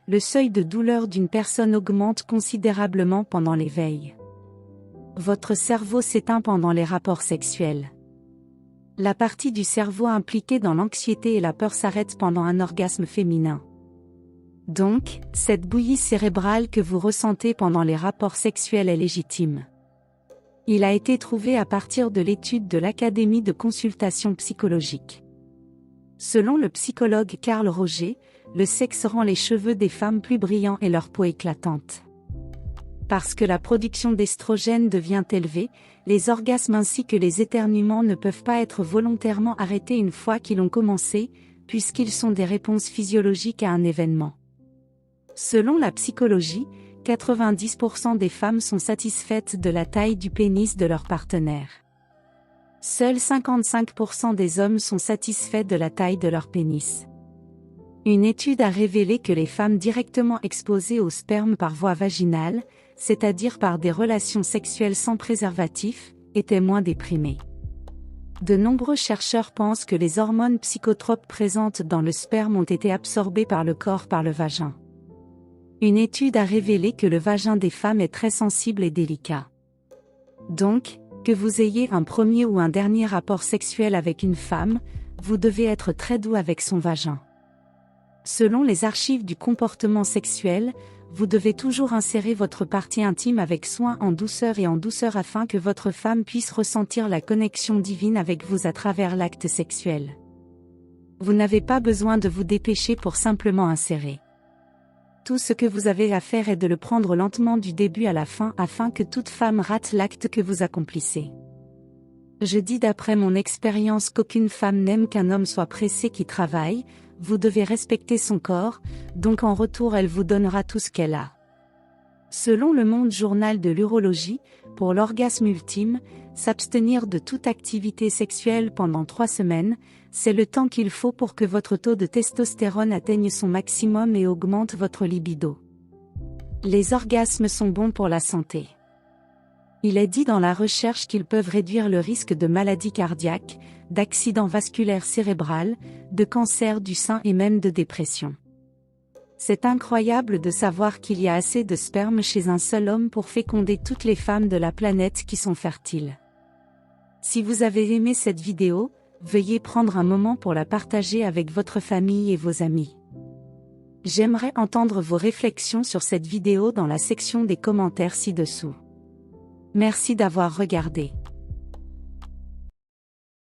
le seuil de douleur d'une personne augmente considérablement pendant l'éveil. Votre cerveau s'éteint pendant les rapports sexuels. La partie du cerveau impliquée dans l'anxiété et la peur s'arrête pendant un orgasme féminin. Donc, cette bouillie cérébrale que vous ressentez pendant les rapports sexuels est légitime. Il a été trouvé à partir de l'étude de l'Académie de consultation psychologique. Selon le psychologue Carl Roger, le sexe rend les cheveux des femmes plus brillants et leur peau éclatante. Parce que la production d'estrogène devient élevée, les orgasmes ainsi que les éternuements ne peuvent pas être volontairement arrêtés une fois qu'ils ont commencé, puisqu'ils sont des réponses physiologiques à un événement. Selon la psychologie, 90% des femmes sont satisfaites de la taille du pénis de leur partenaire. Seuls 55% des hommes sont satisfaits de la taille de leur pénis. Une étude a révélé que les femmes directement exposées au sperme par voie vaginale, c'est-à-dire par des relations sexuelles sans préservatif, étaient moins déprimées. De nombreux chercheurs pensent que les hormones psychotropes présentes dans le sperme ont été absorbées par le corps par le vagin. Une étude a révélé que le vagin des femmes est très sensible et délicat. Donc, que vous ayez un premier ou un dernier rapport sexuel avec une femme, vous devez être très doux avec son vagin. Selon les archives du comportement sexuel, vous devez toujours insérer votre partie intime avec soin en douceur afin que votre femme puisse ressentir la connexion divine avec vous à travers l'acte sexuel. Vous n'avez pas besoin de vous dépêcher pour simplement insérer. Tout ce que vous avez à faire est de le prendre lentement du début à la fin afin que toute femme rate l'acte que vous accomplissez. Je dis d'après mon expérience qu'aucune femme n'aime qu'un homme soit pressé qui travaille, vous devez respecter son corps, donc en retour elle vous donnera tout ce qu'elle a. Selon le Monde Journal de l'Urologie, pour l'orgasme ultime, s'abstenir de toute activité sexuelle pendant 3 semaines, c'est le temps qu'il faut pour que votre taux de testostérone atteigne son maximum et augmente votre libido. Les orgasmes sont bons pour la santé. Il est dit dans la recherche qu'ils peuvent réduire le risque de maladies cardiaques, d'accidents vasculaires cérébrales, de cancer du sein et même de dépression. C'est incroyable de savoir qu'il y a assez de sperme chez un seul homme pour féconder toutes les femmes de la planète qui sont fertiles. Si vous avez aimé cette vidéo, veuillez prendre un moment pour la partager avec votre famille et vos amis. J'aimerais entendre vos réflexions sur cette vidéo dans la section des commentaires ci-dessous. Merci d'avoir regardé.